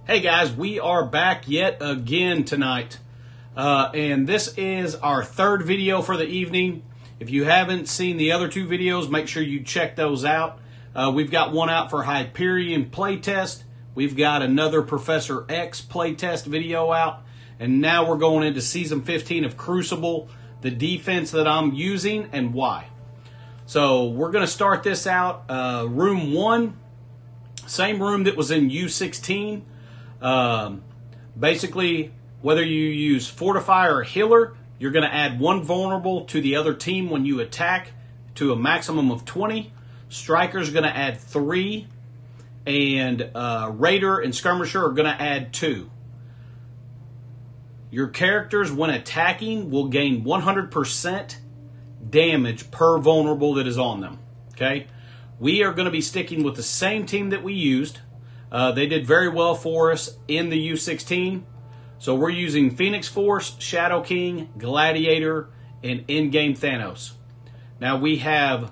Hey guys, we are back yet again tonight. And this is our third video for the evening. If you haven't seen the other two videos, make sure you check those out. We've got one out for Hyperion playtest. We've got another Professor X playtest video out. And now we're going into Season 15 of Crucible, the defense that I'm using and why. So we're going to start this out. Room 1, same room that was in U16. Basically, whether you use Fortifier or Healer, you're going to add 1 vulnerable to the other team when you attack to a maximum of 20. Striker's going to add 3. And Raider and Skirmisher are going to add 2. Your characters, when attacking, will gain 100% damage per vulnerable that is on them. Okay? We are going to be sticking with the same team that we used. They did very well for us in the U16. So we're using Phoenix Force, Shadow King, Gladiator, and in-game Thanos. Now we have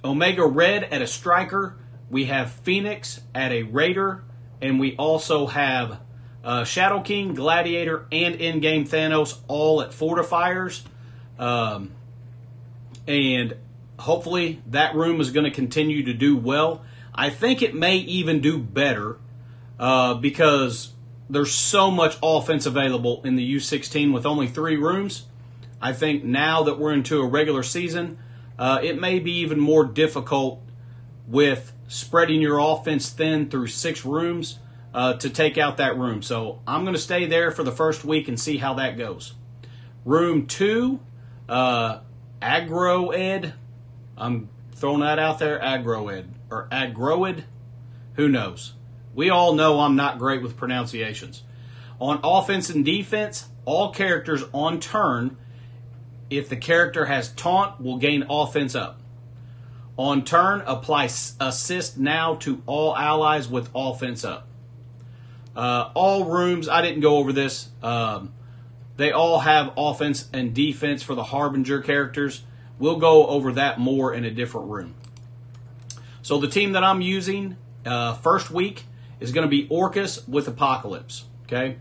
Omega Red at a Striker. We have Phoenix at a Raider. And we also have Shadow King, Gladiator, and in-game Thanos all at Fortifiers. And hopefully that room is going to continue to do well. I think it may even do better because there's so much offense available in the U16 with only 3 rooms. I think now that we're into a regular season, it may be even more difficult with spreading your offense thin through 6 rooms to take out that room. So I'm going to stay there for the first week and see how that goes. Room 2, Aggro Ed. I'm throwing that out there, Aggro Ed. Or Agroid, who knows? We all know I'm not great with pronunciations. On offense and defense, all characters on turn, if the character has taunt, will gain offense up. On turn, apply assist now to all allies with offense up. All rooms, I didn't go over this. They all have offense and defense for the Harbinger characters. We'll go over that more in a different room. So the team that I'm using first week is going to be Orcus with Apocalypse. Okay,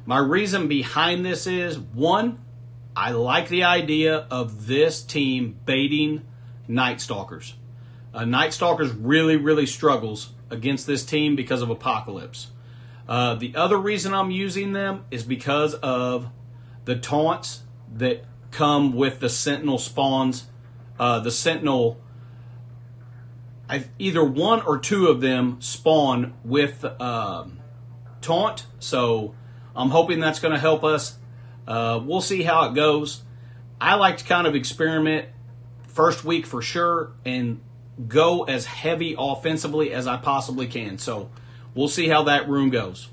my reason behind this is, 1, I like the idea of this team baiting Night Stalkers. Night Stalkers really struggles against this team because of Apocalypse. The other reason I'm using them is because of the taunts that come with the Sentinel spawns. The Sentinel, either 1 or 2 of them spawn with taunt, so I'm hoping that's going to help us. We'll see how it goes. I like to kind of experiment first week for sure and go as heavy offensively as I possibly can. So we'll see how that room goes.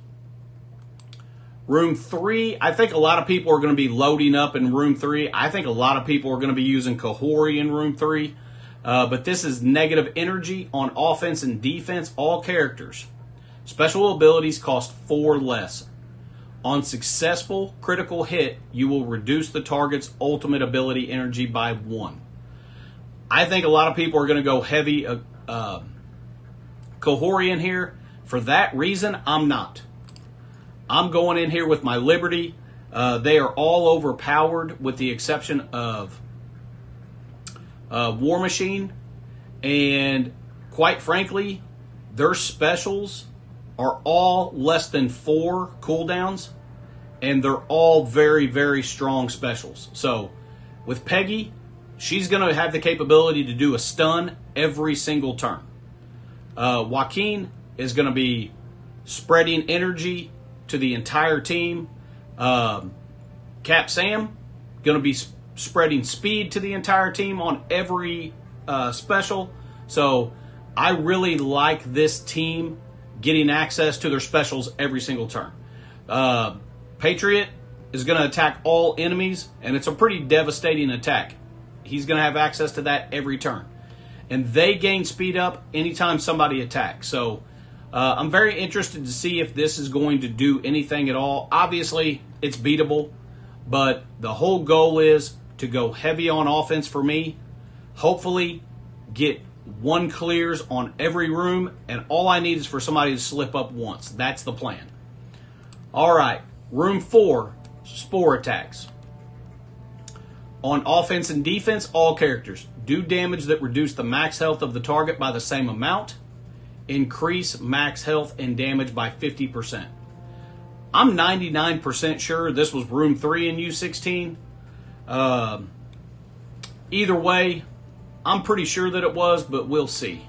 Room 3, I think a lot of people are going to be loading up in Room 3. I think a lot of people are going to be using Cohori in Room 3. But this is negative energy on offense and defense, all characters. Special abilities cost 4 less. On successful critical hit, you will reduce the target's ultimate ability energy by 1. I think a lot of people are going to go heavy Cohori in here. For that reason, I'm not. I'm going in here with my Liberty. They are all overpowered with the exception of War Machine, and quite frankly, their specials are all less than 4 cooldowns, and they're all very strong specials. So with Peggy, she's going to have the capability to do a stun every single turn. Joaquin is going to be spreading energy to the entire team. Cap Sam going to be spreading speed to the entire team on every special. So I really like this team getting access to their specials every single turn. Patriot is going to attack all enemies, and it's a pretty devastating attack. He's going to have access to that every turn. And they gain speed up anytime somebody attacks. So I'm very interested to see if this is going to do anything at all. Obviously, it's beatable, but the whole goal is to go heavy on offense for me, hopefully get 1 clears on every room, and all I need is for somebody to slip up once. That's the plan. All right, room 4, spore attacks. On offense and defense, all characters do damage that reduce the max health of the target by the same amount. Increase max health and damage by 50%. I'm 99% sure this was room 3 in U16. Either way, I'm pretty sure that it was, but we'll see.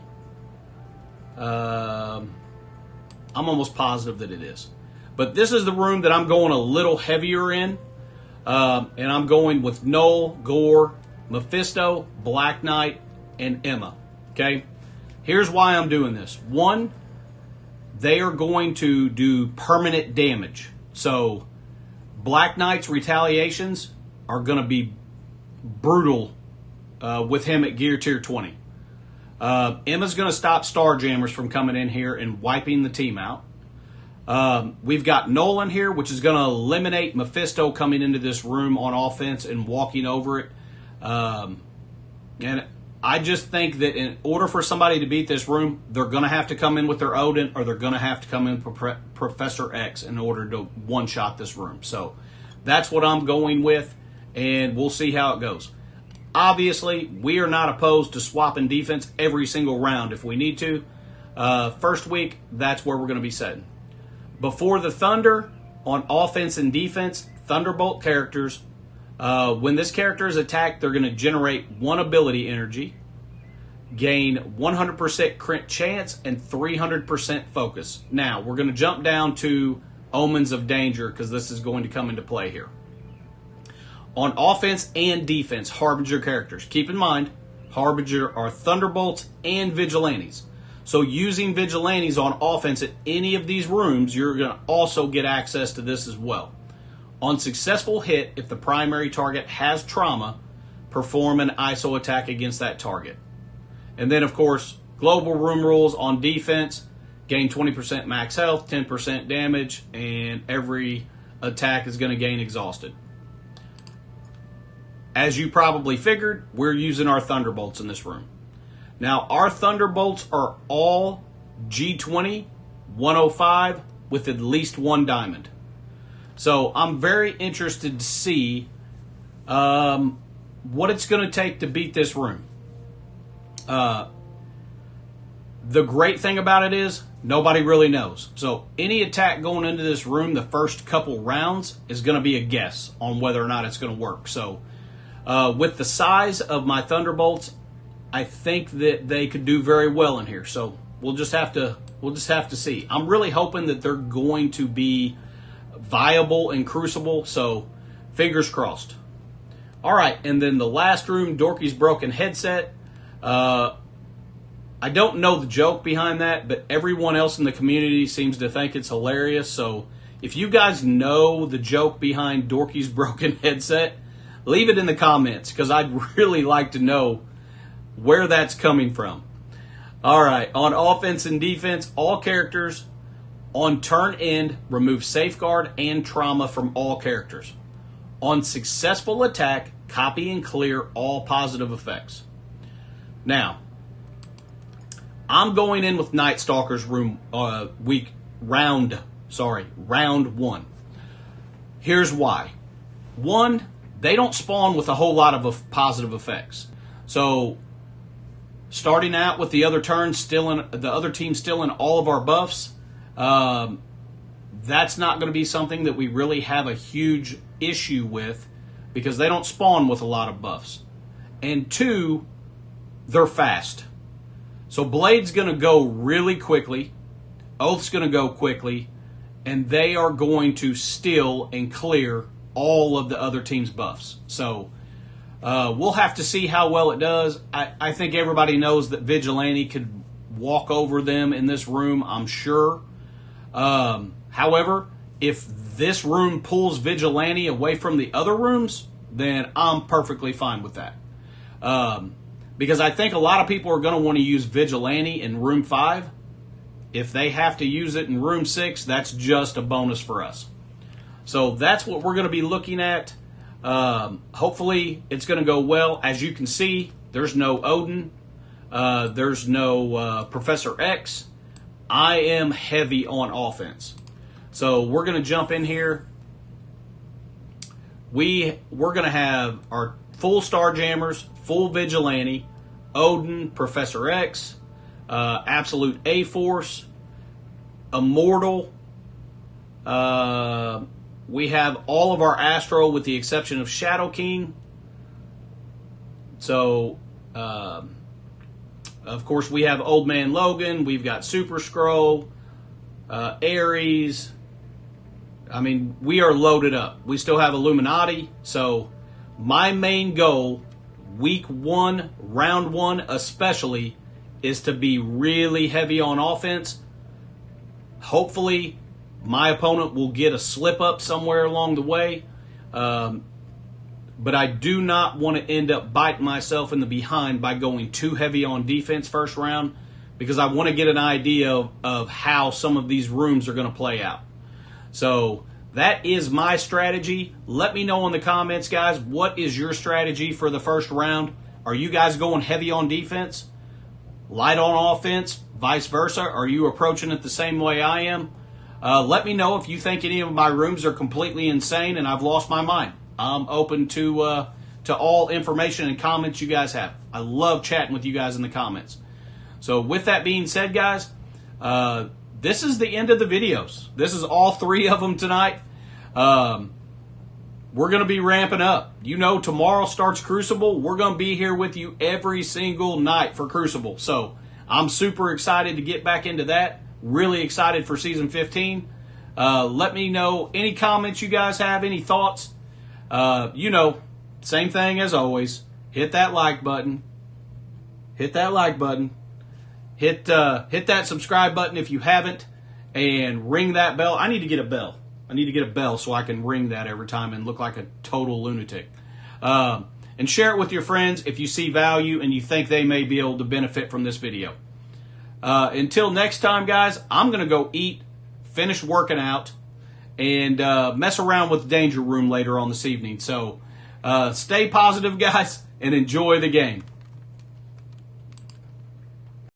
I'm almost positive that it is. But this is the room that I'm going a little heavier in. And I'm going with Null, Gore, Mephisto, Black Knight, and Emma. Okay? Here's why I'm doing this. 1, they are going to do permanent damage. So, Black Knight's retaliations are going to be brutal with him at Gear Tier 20. Emma's going to stop Starjammers from coming in here and wiping the team out. We've got Nolan here, which is going to eliminate Mephisto coming into this room on offense and walking over it. And I just think that in order for somebody to beat this room, they're going to have to come in with their Odin, or they're going to have to come in with Professor X in order to one-shot this room. So that's what I'm going with, and we'll see how it goes. Obviously, we are not opposed to swapping defense every single round if we need to. First week, that's where we're going to be setting. Before the Thunder, on offense and defense, Thunderbolt characters, when this character is attacked, they're going to generate 1 ability energy, gain 100% crit chance, and 300% focus. Now, we're going to jump down to Omens of Danger because this is going to come into play here. On offense and defense, Harbinger characters. Keep in mind, Harbinger are Thunderbolts and Vigilantes. So using Vigilantes on offense at any of these rooms, you're going to also get access to this as well. On successful hit, if the primary target has trauma, perform an ISO attack against that target. And then, of course, global room rules on defense, gain 20% max health, 10% damage, and every attack is going to gain exhausted. As you probably figured, we're using our Thunderbolts in this room. Now, our Thunderbolts are all G20, 105, with at least 1 diamond. So I'm very interested to see what it's going to take to beat this room. The great thing about it is nobody really knows. So any attack going into this room the first couple rounds is going to be a guess on whether or not it's going to work. So with the size of my Thunderbolts, I think that they could do very well in here. So we'll just have to see. I'm really hoping that they're going to be viable in Crucible. So fingers crossed. All right, and then the last room, Dorky's broken headset. I don't know the joke behind that, but everyone else in the community seems to think it's hilarious. So if you guys know the joke behind Dorky's broken headset, leave it in the comments because I'd really like to know where that's coming from. All right, on offense and defense, all characters on turn end remove safeguard and trauma from all characters. On successful attack, copy and clear all positive effects. Now, I'm going in with Night Stalkers round 1. Here's why. 1, they don't spawn with a whole lot of positive effects. So starting out with the other team still in all of our buffs, that's not going to be something that we really have a huge issue with because they don't spawn with a lot of buffs. And 2, they're fast. So Blade's going to go really quickly, Oath's going to go quickly, and they are going to steal and clear all of the other team's buffs. So we'll have to see how well it does. I think everybody knows that Vigilante could walk over them in this room, I'm sure. However, if this room pulls Vigilante away from the other rooms, then I'm perfectly fine with that. Because I think a lot of people are going to want to use Vigilante in room 5. If they have to use it in room 6, that's just a bonus for us. So that's what we're going to be looking at. Hopefully it's going to go well. As you can see, there's no Odin. There's no Professor X. I am heavy on offense. So we're going to jump in here. We're going to have our full Starjammers, full Vigilante, Odin, Professor X, Absolute A-Force, Immortal. We have all of our Astro with the exception of Shadow King. So, of course, we have Old Man Logan. We've got Super Skrull, Ares. I mean, we are loaded up. We still have Illuminati. So, my main goal, week 1, round 1 especially, is to be really heavy on offense. Hopefully, my opponent will get a slip up somewhere along the way. But I do not want to end up biting myself in the behind by going too heavy on defense first round, because I want to get an idea of how some of these rooms are going to play out. So that is my strategy. Let me know in the comments, guys, what is your strategy for the first round? Are you guys going heavy on defense, light on offense, vice versa? Are you approaching it the same way I am? Let me know if you think any of my rooms are completely insane and I've lost my mind. I'm open to all information and comments you guys have. I love chatting with you guys in the comments. So with that being said, guys, this is the end of the videos. This is all 3 of them tonight. We're going to be ramping up. You know, tomorrow starts Crucible. We're going to be here with you every single night for Crucible. So I'm super excited to get back into that. Really excited for Season 15. Let me know any comments you guys have, any thoughts. You know, same thing as always. Hit that like button. Hit that like button. Hit that subscribe button if you haven't. And ring that bell. I need to get a bell. I need to get a bell so I can ring that every time and look like a total lunatic. And share it with your friends if you see value and you think they may be able to benefit from this video. Until next time, guys, I'm going to go eat, finish working out, and mess around with the Danger Room later on this evening. So stay positive, guys, and enjoy the game.